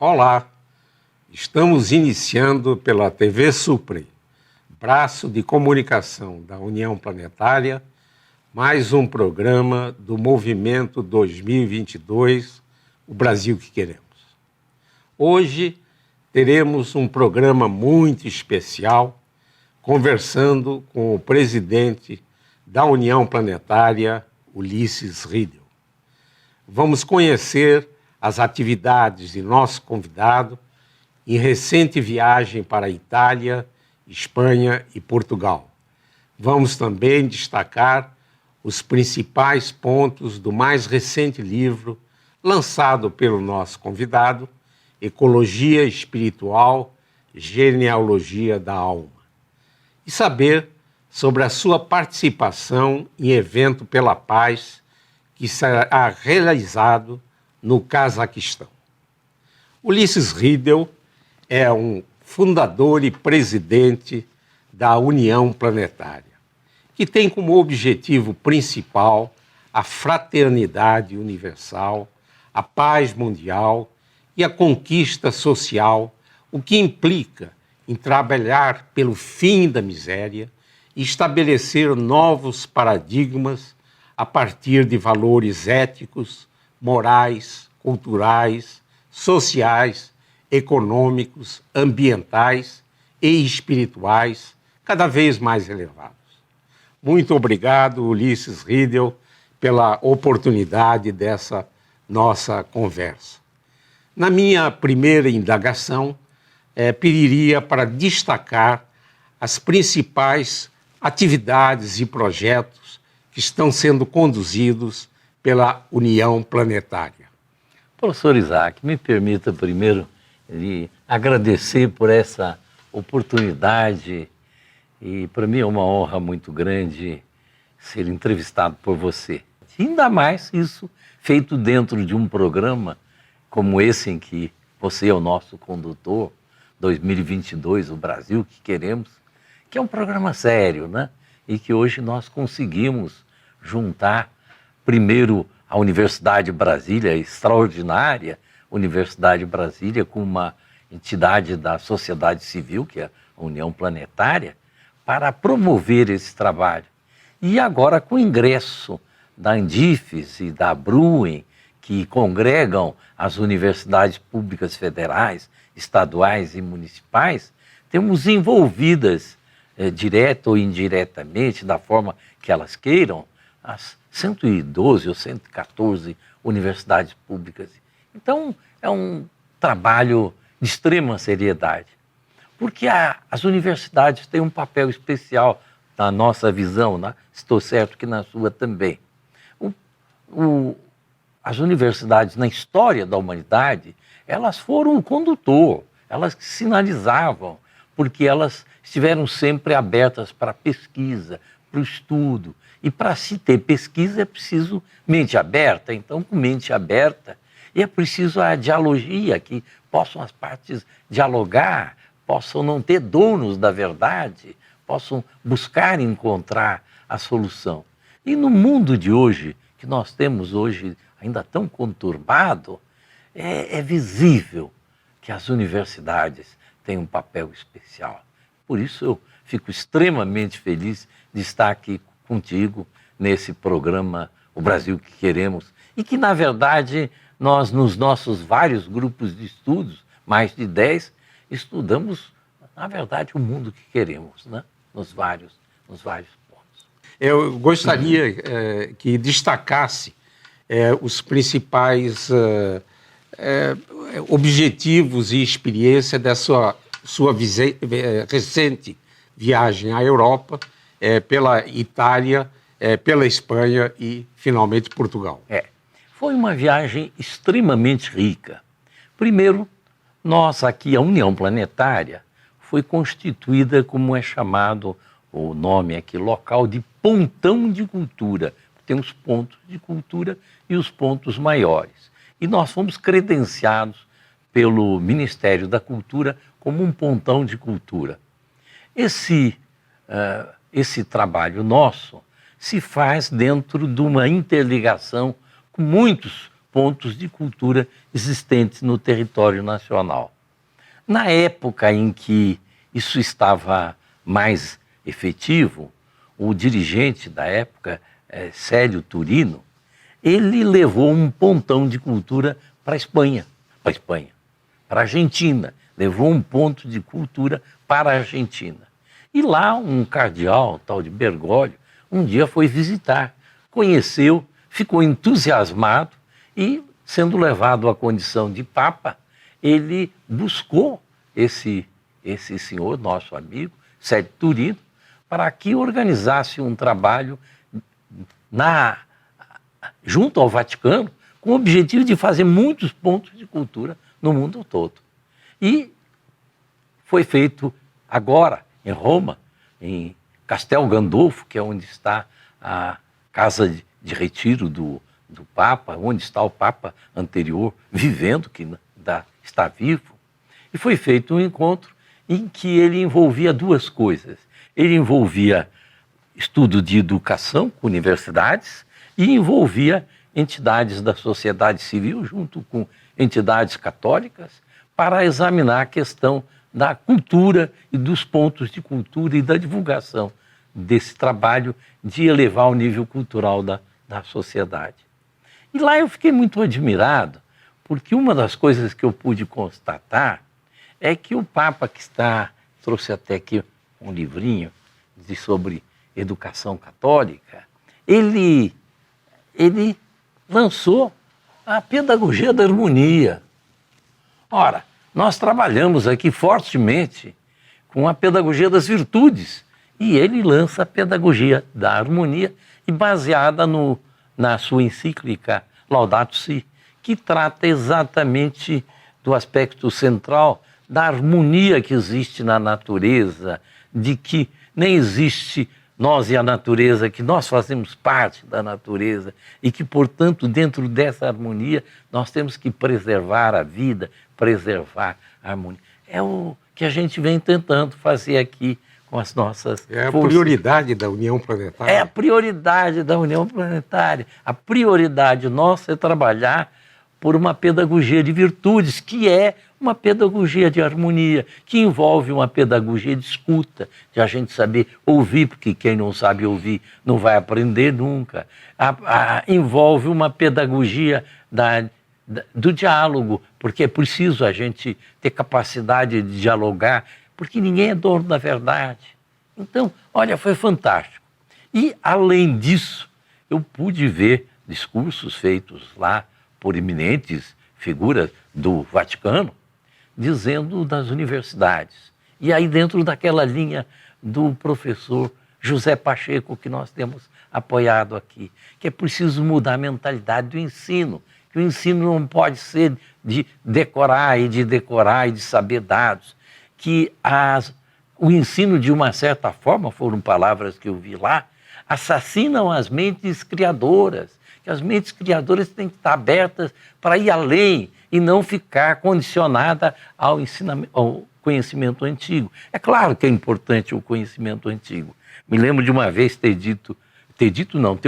Olá, estamos iniciando pela TV Supre, braço de comunicação da União Planetária, mais um programa do Movimento 2022, o Brasil que Queremos. Hoje teremos um programa muito especial, conversando com o presidente da União Planetária, Ulisses Riedel. Vamos conhecer as atividades de nosso convidado em recente viagem para a Itália, Espanha e Portugal. Vamos também destacar os principais pontos do mais recente livro lançado pelo nosso convidado, Ecologia Espiritual, Genealogia da Alma, e saber sobre a sua participação em evento pela paz que será realizado no Cazaquistão. Ulisses Riedel é um fundador e presidente da União Planetária, que tem como objetivo principal a fraternidade universal, a paz mundial e a conquista social, o que implica em trabalhar pelo fim da miséria e estabelecer novos paradigmas a partir de valores éticos, morais, culturais, sociais, econômicos, ambientais e espirituais cada vez mais elevados. Muito obrigado, Ulisses Riedel, pela oportunidade dessa nossa conversa. Na minha primeira indagação, pediria para destacar as principais atividades e projetos que estão sendo conduzidos pela União Planetária. Professor Isaac, me permita primeiro lhe agradecer por essa oportunidade e para mim é uma honra muito grande ser entrevistado por você. Ainda mais isso feito dentro de um programa como esse em que você é o nosso condutor, 2022, o Brasil que Queremos, que é um programa sério, né? E que hoje nós conseguimos juntar primeiro a Universidade de Brasília, a extraordinária Universidade de Brasília, com uma entidade da sociedade civil, que é a União Planetária, para promover esse trabalho. E agora com o ingresso da Andifes e da Bruen, que congregam as universidades públicas federais, estaduais e municipais, temos envolvidas, direta ou indiretamente, da forma que elas queiram, as 112 ou 114 universidades públicas. Então, é um trabalho de extrema seriedade, porque as universidades têm um papel especial na nossa visão, né? Estou certo que na sua também. As universidades, na história da humanidade, elas foram o condutor, elas sinalizavam, porque elas estiveram sempre abertas para a pesquisa, para o estudo. E para se ter pesquisa é preciso mente aberta, então com mente aberta, e é preciso a dialogia, que possam as partes dialogar, possam não ter donos da verdade, possam buscar encontrar a solução. E no mundo de hoje, que nós temos hoje ainda tão conturbado, é visível que as universidades têm um papel especial. Por isso eu fico extremamente feliz de estar aqui contigo nesse programa O Brasil que Queremos, e que, na verdade, nós, nos nossos vários grupos de estudos, mais de 10, estudamos, na verdade, o mundo que queremos, né? nos vários pontos. Eu gostaria que destacasse os principais objetivos e experiência da sua recente viagem à Europa, pela Itália, pela Espanha e, finalmente, Portugal. Foi uma viagem extremamente rica. Primeiro, nós aqui, a União Planetária, foi constituída, como é chamado o nome aqui local, de pontão de cultura. Tem os pontos de cultura e os pontos maiores. E nós fomos credenciados pelo Ministério da Cultura como um pontão de cultura. Esse trabalho nosso se faz dentro de uma interligação com muitos pontos de cultura existentes no território nacional. Na época em que isso estava mais efetivo, o dirigente da época, Célio Turino, ele levou um pontão de cultura para a Espanha, para a Argentina, levou um ponto de cultura para a Argentina. E lá um cardeal, tal de Bergoglio, um dia foi visitar, conheceu, ficou entusiasmado e, sendo levado à condição de Papa, ele buscou esse senhor, nosso amigo, Célio Turino, para que organizasse um trabalho junto ao Vaticano, com o objetivo de fazer muitos pontos de cultura no mundo todo. E foi feito agora, em Roma, em Castel Gandolfo, que é onde está a casa de retiro do Papa, onde está o Papa anterior vivendo, que está vivo. E foi feito um encontro em que ele envolvia duas coisas. Ele envolvia estudo de educação com universidades e envolvia entidades da sociedade civil junto com entidades católicas para examinar a questão da cultura e dos pontos de cultura e da divulgação desse trabalho de elevar o nível cultural da sociedade. E lá eu fiquei muito admirado, porque uma das coisas que eu pude constatar é que o Papa trouxe até aqui um livrinho sobre educação católica, ele lançou a pedagogia da harmonia. Ora, nós trabalhamos aqui fortemente com a pedagogia das virtudes e ele lança a pedagogia da harmonia e baseada na sua encíclica Laudato Si, que trata exatamente do aspecto central da harmonia que existe na natureza, de que nem existe nós e a natureza, que nós fazemos parte da natureza e que, portanto, dentro dessa harmonia, nós temos que preservar a vida, preservar a harmonia. É o que a gente vem tentando fazer aqui com as nossas É a forças. prioridade da União Planetária. É a prioridade da União Planetária. A prioridade nossa é trabalhar por uma pedagogia de virtudes, que é uma pedagogia de harmonia, que envolve uma pedagogia de escuta, de a gente saber ouvir, porque quem não sabe ouvir não vai aprender nunca. Envolve uma pedagogia do diálogo, porque é preciso a gente ter capacidade de dialogar, porque ninguém é dono da verdade. Então, olha, foi fantástico. E, além disso, eu pude ver discursos feitos lá por eminentes figuras do Vaticano, dizendo das universidades. E aí dentro daquela linha do professor José Pacheco, que nós temos apoiado aqui, que é preciso mudar a mentalidade do ensino, que o ensino não pode ser de decorar e de saber dados, que o ensino, de uma certa forma, foram palavras que eu vi lá, assassinam as mentes criadoras, que as mentes criadoras têm que estar abertas para ir além e não ficar condicionada ao conhecimento antigo. É claro que é importante o conhecimento antigo. Me lembro de uma vez ter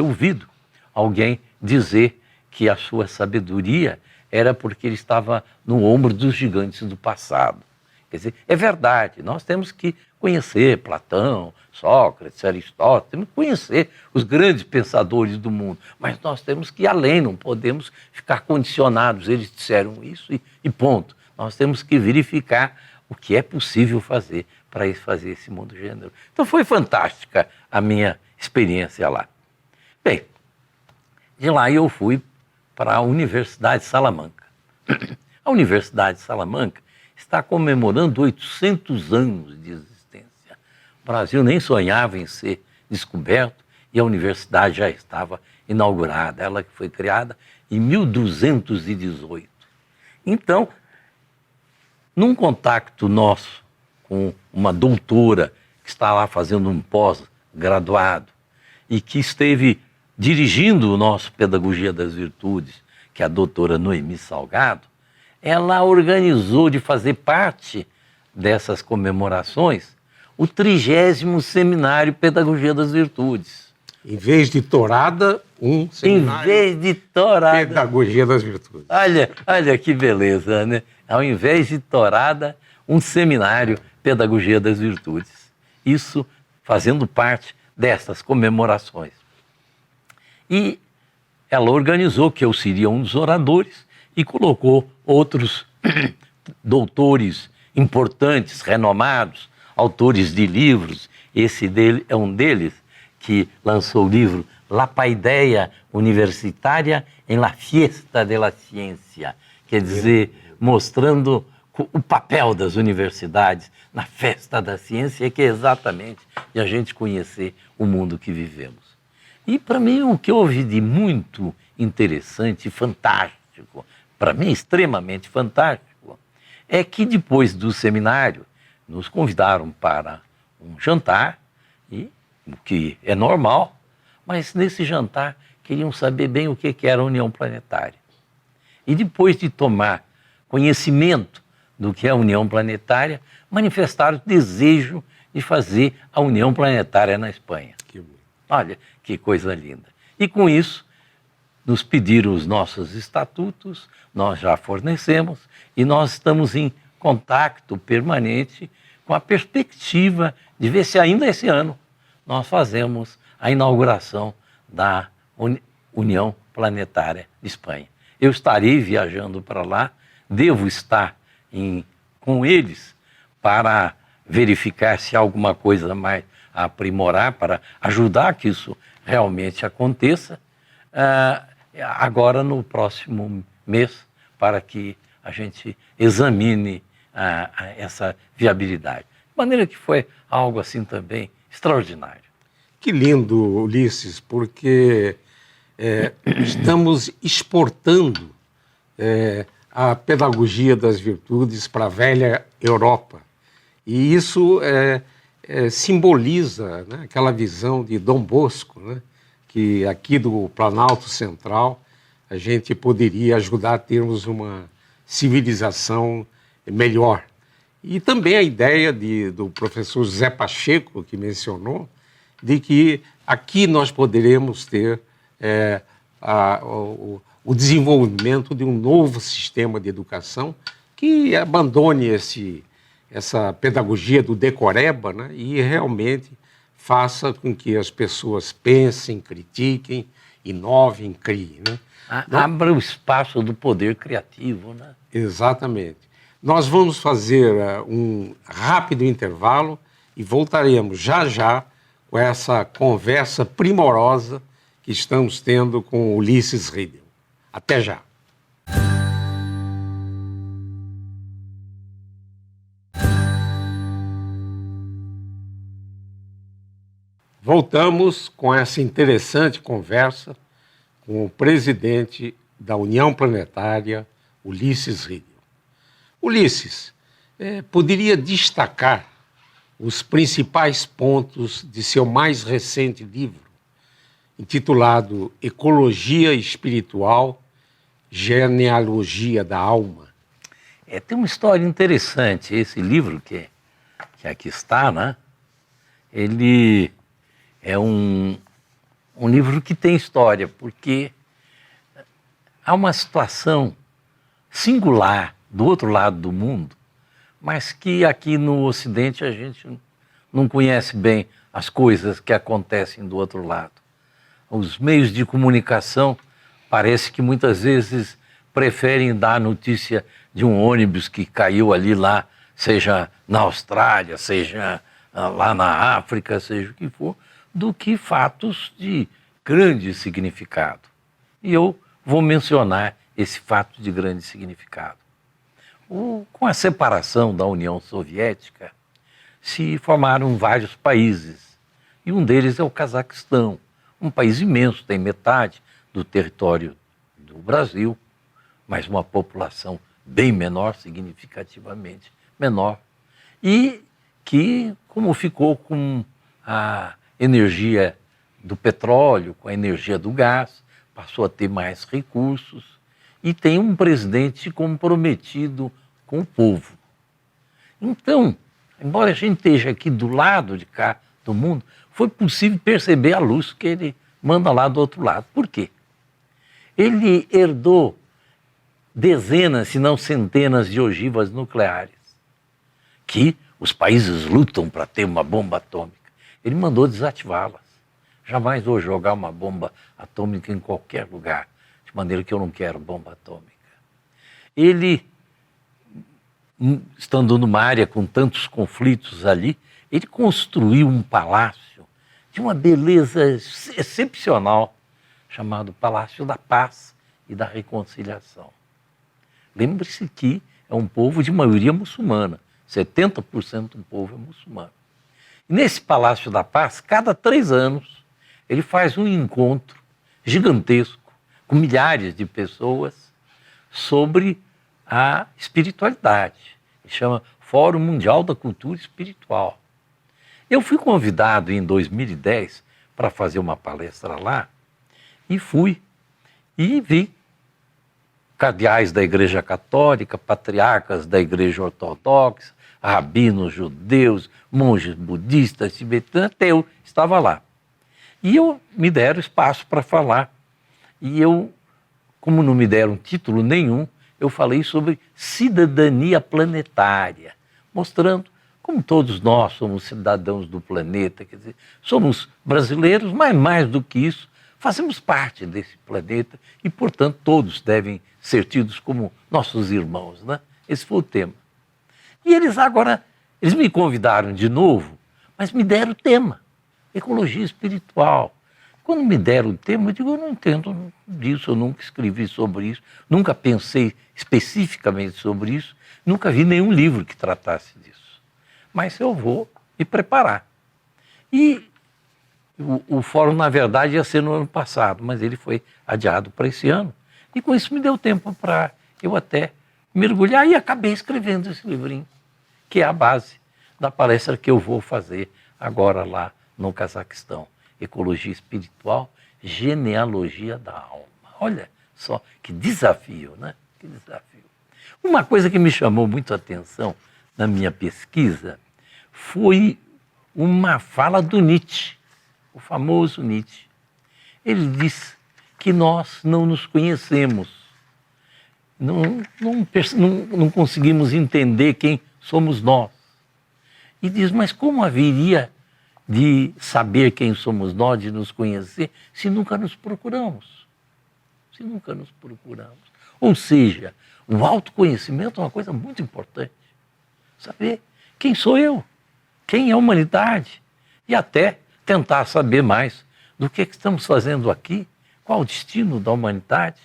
ouvido alguém dizer que a sua sabedoria era porque ele estava no ombro dos gigantes do passado. Quer dizer, é verdade, nós temos que conhecer Platão, Sócrates, Aristóteles, temos que conhecer os grandes pensadores do mundo, mas nós temos que ir além, não podemos ficar condicionados, eles disseram isso e ponto. Nós temos que verificar o que é possível fazer para fazer esse mundo gênero. Então foi fantástica a minha experiência lá. Bem, de lá eu fui para a Universidade de Salamanca. A Universidade de Salamanca está comemorando 800 anos de existência. O Brasil nem sonhava em ser descoberto e a universidade já estava inaugurada. Ela que foi criada em 1218. Então, num contato nosso com uma doutora que está lá fazendo um pós-graduado e que esteve dirigindo o nosso Pedagogia das Virtudes, que é a doutora Noemi Salgado, ela organizou de fazer parte dessas comemorações o 30º Seminário Pedagogia das Virtudes. Em vez de tourada, um seminário. Em vez de tourada. Pedagogia das Virtudes. Olha que beleza, né? Ao invés de tourada, um seminário Pedagogia das Virtudes. Isso fazendo parte dessas comemorações. E ela organizou que eu seria um dos oradores e colocou outros doutores importantes, renomados, autores de livros. Esse dele é um deles, que lançou o livro La Paideia Universitária en la Fiesta de la Ciencia, quer dizer, mostrando o papel das universidades na festa da ciência, que é exatamente de a gente conhecer o mundo que vivemos. E para mim o que houve de muito interessante e fantástico, para mim extremamente fantástico, é que depois do seminário nos convidaram para um jantar, o que é normal, mas nesse jantar queriam saber bem o que era a União Planetária. E depois de tomar conhecimento do que é a União Planetária, manifestaram o desejo de fazer a União Planetária na Espanha. Olha, que coisa linda. E com isso, nos pediram os nossos estatutos, nós já fornecemos, e nós estamos em contato permanente com a perspectiva de ver se ainda esse ano nós fazemos a inauguração da União Planetária de Espanha. Eu estarei viajando para lá, devo estar com eles para verificar se há alguma coisa mais a aprimorar, para ajudar que isso realmente aconteça, agora no próximo mês, para que a gente examine essa viabilidade. De maneira que foi algo assim também extraordinário. Que lindo, Ulisses, porque estamos exportando a pedagogia das virtudes para a velha Europa. E isso simboliza, né, aquela visão de Dom Bosco, né, que aqui do Planalto Central a gente poderia ajudar a termos uma civilização melhor. E também a ideia do professor José Pacheco, que mencionou, de que aqui nós poderemos ter o desenvolvimento de um novo sistema de educação que abandone essa pedagogia do decoreba, né, e realmente faça com que as pessoas pensem, critiquem, inovem, criem. Né? Abra o espaço do poder criativo. Né? Exatamente. Nós vamos fazer um rápido intervalo e voltaremos já com essa conversa primorosa que estamos tendo com Ulisses Riedel. Até já. Voltamos com essa interessante conversa com o presidente da União Planetária, Ulisses Riedel. Ulisses, poderia destacar os principais pontos de seu mais recente livro, intitulado Ecologia Espiritual, Genealogia da Alma? Tem uma história interessante. Esse livro que aqui está, né? Ele é um livro que tem história, porque há uma situação singular do outro lado do mundo, mas que aqui no Ocidente a gente não conhece bem as coisas que acontecem do outro lado. Os meios de comunicação parece que muitas vezes preferem dar notícia de um ônibus que caiu lá, seja na Austrália, seja lá na África, seja o que for, do que fatos de grande significado. E eu vou mencionar esse fato de grande significado. Com a separação da União Soviética, se formaram vários países, e um deles é o Cazaquistão, um país imenso, tem metade do território do Brasil, mas uma população bem menor, significativamente menor, e que, como ficou com a energia do petróleo, com a energia do gás, passou a ter mais recursos e tem um presidente comprometido com o povo. Então, embora a gente esteja aqui do lado de cá do mundo, foi possível perceber a luz que ele manda lá do outro lado. Por quê? Ele herdou dezenas, se não centenas de ogivas nucleares, que os países lutam para ter uma bomba atômica. Ele mandou desativá-las. Jamais vou jogar uma bomba atômica em qualquer lugar, de maneira que eu não quero bomba atômica. Ele, estando numa área com tantos conflitos ali, ele construiu um palácio de uma beleza excepcional, chamado Palácio da Paz e da Reconciliação. Lembre-se que é um povo de maioria muçulmana, 70% do povo é muçulmano. E nesse Palácio da Paz, cada 3 anos, ele faz um encontro gigantesco com milhares de pessoas sobre a espiritualidade. Ele chama Fórum Mundial da Cultura Espiritual. Eu fui convidado em 2010 para fazer uma palestra lá e fui e vi cardeais da Igreja Católica, patriarcas da Igreja Ortodoxa, rabinos judeus, monges budistas, tibetanos, até eu estava lá. E me deram espaço para falar. E eu, como não me deram título nenhum, eu falei sobre cidadania planetária, mostrando como todos nós somos cidadãos do planeta, quer dizer, somos brasileiros, mas mais do que isso, fazemos parte desse planeta e, portanto, todos devem ser tidos como nossos irmãos, né? Esse foi o tema. E eles me convidaram de novo, mas me deram o tema, ecologia espiritual. Quando me deram o tema, eu digo, eu não entendo disso, eu nunca escrevi sobre isso, nunca pensei especificamente sobre isso, nunca vi nenhum livro que tratasse disso. Mas eu vou me preparar. E o fórum, na verdade, ia ser no ano passado, mas ele foi adiado para esse ano. E com isso me deu tempo para eu até mergulhar e acabei escrevendo esse livrinho, que é a base da palestra que eu vou fazer agora lá no Cazaquistão. Ecologia espiritual, genealogia da alma. Olha só que desafio, né? Que desafio. Uma coisa que me chamou muito a atenção na minha pesquisa foi uma fala do Nietzsche, o famoso Nietzsche. Ele diz que nós não nos conhecemos, não conseguimos entender quem somos nós. E diz, mas como haveria de saber quem somos nós, de nos conhecer, se nunca nos procuramos? Se nunca nos procuramos. Ou seja, o autoconhecimento é uma coisa muito importante. Saber quem sou eu, quem é a humanidade, e até tentar saber mais do que estamos fazendo aqui, qual o destino da humanidade.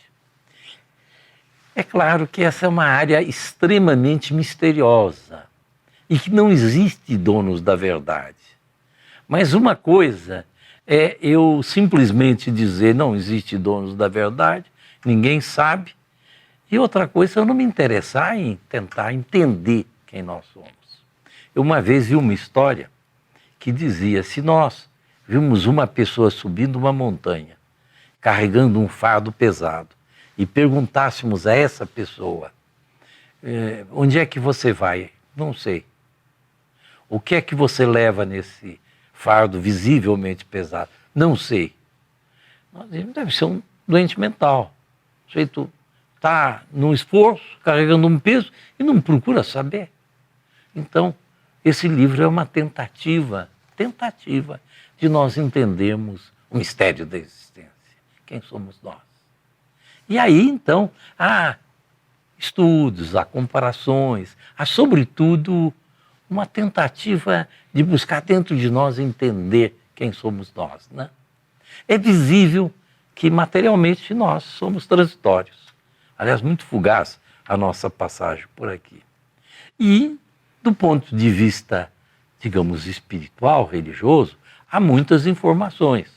É claro que essa é uma área extremamente misteriosa e que não existe donos da verdade. Mas uma coisa é eu simplesmente dizer não existe donos da verdade, ninguém sabe, e outra coisa é eu não me interessar em tentar entender quem nós somos. Eu uma vez vi uma história que dizia, se nós vimos uma pessoa subindo uma montanha, carregando um fardo pesado, e perguntássemos a essa pessoa, onde é que você vai? Não sei. O que é que você leva nesse fardo visivelmente pesado? Não sei. Deve ser um doente mental. O sujeito está num esforço, carregando um peso e não procura saber. Então, esse livro é uma tentativa de nós entendermos o mistério da existência. Quem somos nós? E aí, então, há estudos, há comparações, há, sobretudo, uma tentativa de buscar dentro de nós entender quem somos nós, né? É visível que, materialmente, nós somos transitórios. Aliás, muito fugaz a nossa passagem por aqui. E, do ponto de vista, digamos, espiritual, religioso, há muitas informações.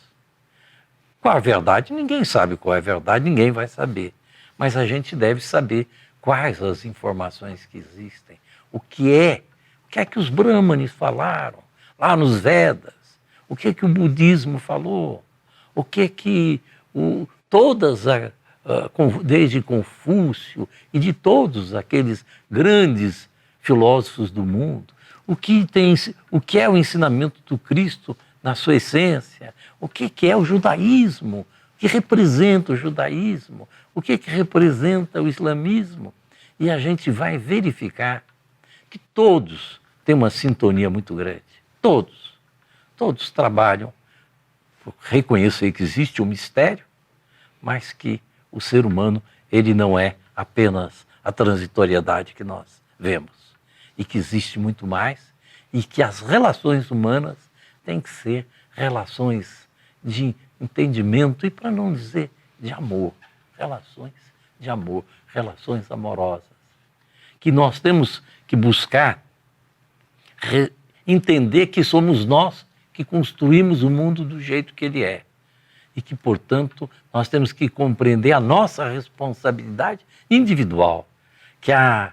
Qual a verdade? Ninguém sabe qual é a verdade, ninguém vai saber. Mas a gente deve saber quais as informações que existem. O que é que os brahmanes falaram lá nos Vedas? O que o budismo falou? O que todas, desde Confúcio e de todos aqueles grandes filósofos do mundo, o que é o ensinamento do Cristo na sua essência, o que é o judaísmo, o que representa o judaísmo, o que representa o islamismo. E a gente vai verificar que todos têm uma sintonia muito grande. Todos trabalham por reconhecer que existe um mistério, mas que o ser humano, ele não é apenas a transitoriedade que nós vemos, e que existe muito mais, e que as relações humanas têm que ser relações de entendimento e, para não dizer, de amor, relações de amor, relações amorosas, que nós temos que buscar entender que somos nós que construímos o mundo do jeito que ele é. E que, portanto, nós temos que compreender a nossa responsabilidade individual, que a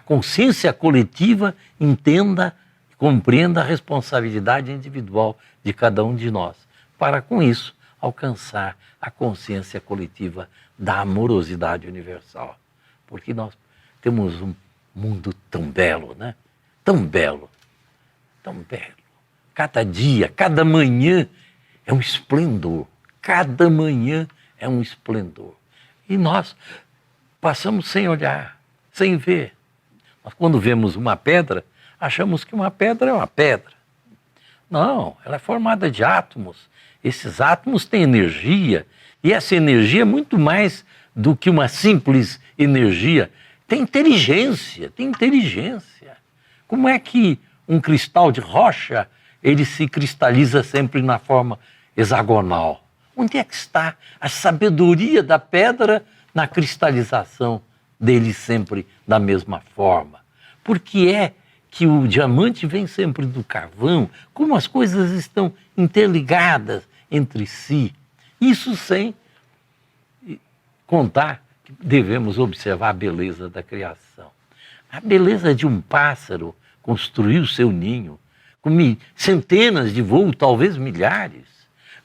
consciência coletiva entenda e compreenda a responsabilidade individual de cada um de nós, para, com isso, alcançar a consciência coletiva da amorosidade universal. Porque nós temos um mundo tão belo, né? Tão belo, tão belo. Cada dia, cada manhã é um esplendor. Cada manhã é um esplendor. E nós passamos sem olhar, sem ver. Nós, quando vemos uma pedra, achamos que uma pedra é uma pedra. Não, ela é formada de átomos. Esses átomos têm energia. E essa energia é muito mais do que uma simples energia. Tem inteligência, tem inteligência. Como é que um cristal de rocha, ele se cristaliza sempre na forma hexagonal? Onde é que está a sabedoria da pedra na cristalização dele sempre da mesma forma? Porque é que o diamante vem sempre do carvão, como as coisas estão interligadas entre si. Isso sem contar que devemos observar a beleza da criação. A beleza de um pássaro construir o seu ninho, com centenas de voos, talvez milhares,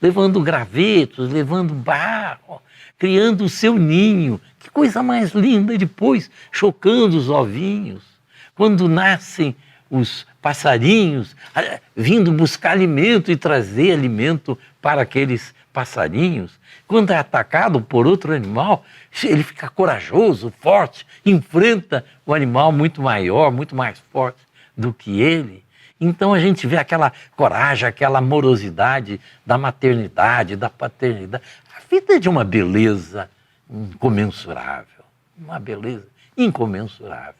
levando gravetos, levando barro, criando o seu ninho. Que coisa mais linda! E depois chocando os ovinhos. Quando nascem os passarinhos, vindo buscar alimento e trazer alimento para aqueles passarinhos. Quando é atacado por outro animal, ele fica corajoso, forte, enfrenta o animal muito maior, muito mais forte do que ele. Então a gente vê aquela coragem, aquela amorosidade da maternidade, da paternidade. A vida é de uma beleza incomensurável, uma beleza incomensurável.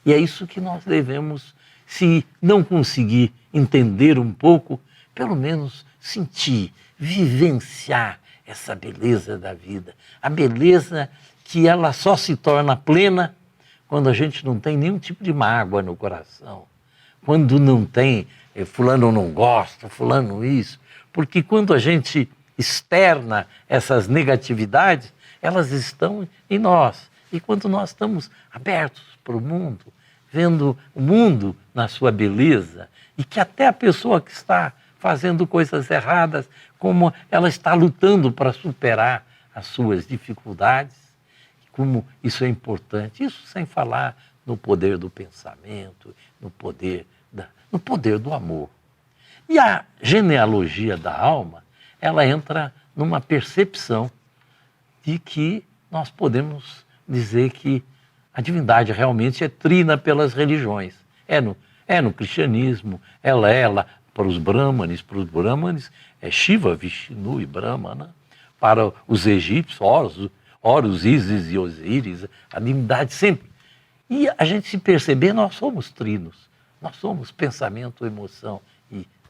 E é isso que nós devemos, se não conseguir entender um pouco, pelo menos sentir, vivenciar essa beleza da vida. A beleza que ela só se torna plena quando a gente não tem nenhum tipo de mágoa no coração. Quando não tem, fulano não gosta, fulano isso. Porque quando a gente externa essas negatividades, elas estão em nós. E quando nós estamos abertos para o mundo, vendo o mundo na sua beleza, e que até a pessoa que está fazendo coisas erradas, como ela está lutando para superar as suas dificuldades, como isso é importante. Isso sem falar no poder do pensamento, no poder do amor. E a genealogia da alma, ela entra numa percepção de que nós podemos dizer que a divindade realmente é trina pelas religiões. É no cristianismo, ela para os brahmanes é Shiva, Vishnu e Brahmana. Para os egípcios, Horus, Ísis e Osíris, a divindade sempre. E a gente se perceber, nós somos trinos. Nós somos pensamento, emoção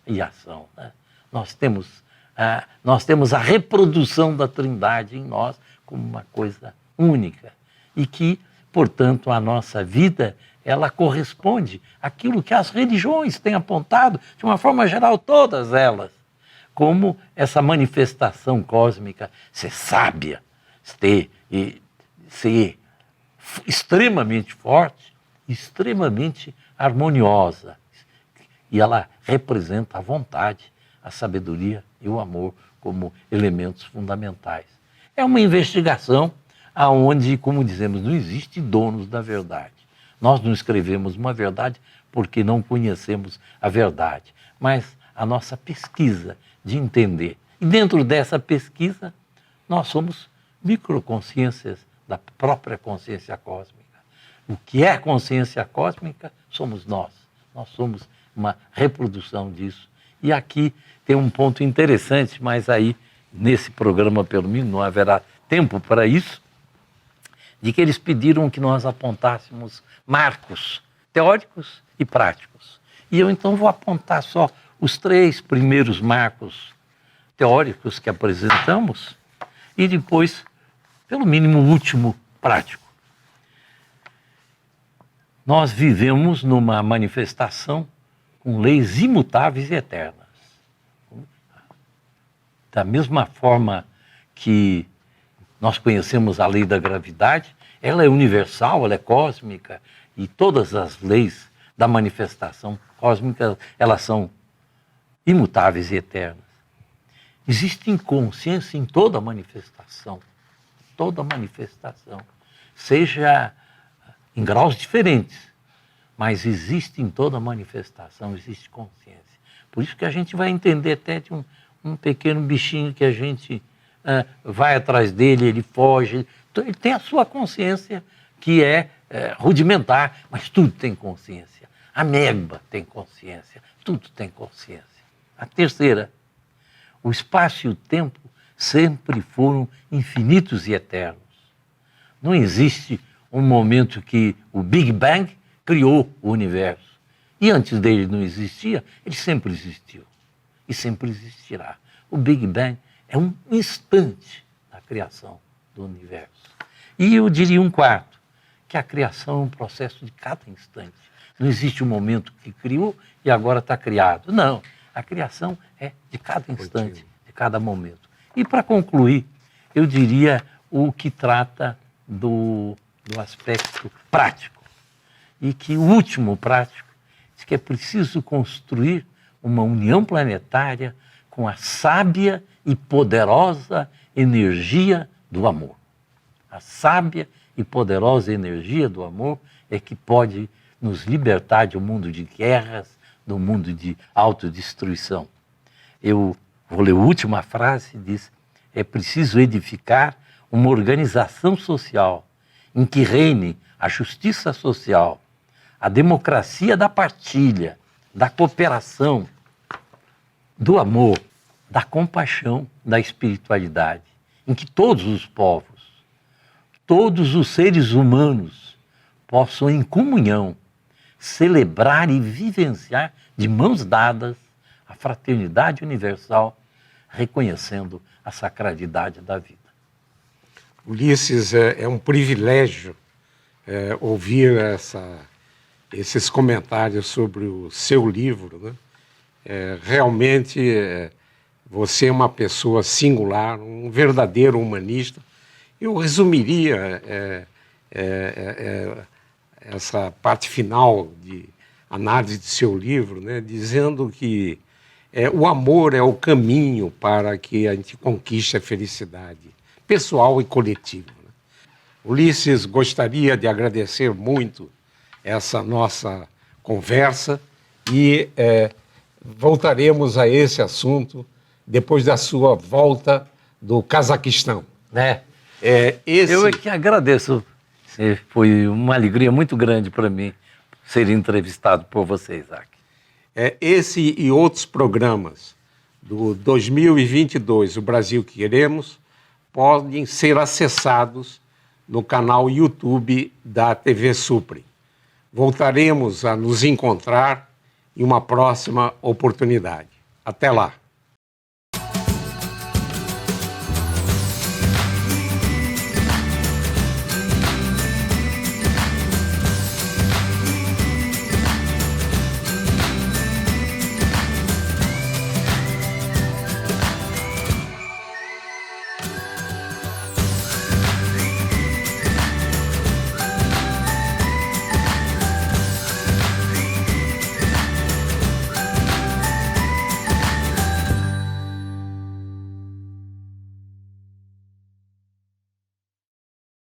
e ação. Né? Nós temos a reprodução da Trindade em nós como uma coisa única. E que, portanto, a nossa vida, ela corresponde àquilo que as religiões têm apontado, de uma forma geral, todas elas, como essa manifestação cósmica, ser sábia, ser extremamente forte, extremamente harmoniosa. E ela representa a vontade, a sabedoria e o amor como elementos fundamentais. É uma investigação aonde, como dizemos, não existe donos da verdade. Nós não escrevemos uma verdade porque não conhecemos a verdade. Mas a nossa pesquisa de entender. E dentro dessa pesquisa, nós somos microconsciências da própria consciência cósmica. O que é consciência cósmica somos nós. Nós somos uma reprodução disso. E aqui tem um ponto interessante, mas aí, nesse programa, pelo menos, não haverá tempo para isso, de que eles pediram que nós apontássemos marcos teóricos e práticos. E eu, então, vou apontar só os 3 primeiros marcos teóricos que apresentamos e depois, pelo mínimo, o último prático. Nós vivemos numa manifestação com leis imutáveis e eternas. Da mesma forma que nós conhecemos a lei da gravidade, ela é universal, ela é cósmica, e todas as leis da manifestação cósmica, elas são imutáveis e eternas. Existe inconsciência em toda manifestação, seja em graus diferentes, mas existe em toda manifestação, existe consciência. Por isso que a gente vai entender até de um pequeno bichinho que a gente vai atrás dele, ele foge, ele tem a sua consciência que é rudimentar, mas tudo tem consciência. A ameba tem consciência, tudo tem consciência. A terceira, o espaço e o tempo sempre foram infinitos e eternos. Não existe um momento que o Big Bang criou o universo. E antes dele não existia, ele sempre existiu. E sempre existirá. O Big Bang é um instante da criação do universo. E eu diria um quarto, que a criação é um processo de cada instante. Não existe um momento que criou e agora está criado. Não, a criação é de cada instante, de cada momento. E para concluir, eu diria o que trata do aspecto prático. E que o último prático diz que é preciso construir uma união planetária com a sábia e poderosa energia do amor. A sábia e poderosa energia do amor é que pode nos libertar de um mundo de guerras, do mundo de autodestruição. Eu vou ler a última frase, diz: é preciso edificar uma organização social em que reine a justiça social, a democracia da partilha, da cooperação, do amor, da compaixão, da espiritualidade, em que todos os povos, todos os seres humanos possam, em comunhão, celebrar e vivenciar de mãos dadas a fraternidade universal, reconhecendo a sacralidade da vida. Ulisses, é um privilégio ouvir esses comentários sobre o seu livro, né? Realmente, você é uma pessoa singular, um verdadeiro humanista. Eu resumiria essa parte final de análise de seu livro, né, dizendo que o amor é o caminho para que a gente conquiste a felicidade pessoal e coletiva. Né? Ulisses, gostaria de agradecer muito essa nossa conversa e voltaremos a esse assunto depois da sua volta do Cazaquistão. Eu é que agradeço. Foi uma alegria muito grande para mim ser entrevistado por você, Isaac. Esse e outros programas do 2022, O Brasil que Queremos, podem ser acessados no canal YouTube da TV Supre. Voltaremos a nos encontrar em uma próxima oportunidade. Até lá.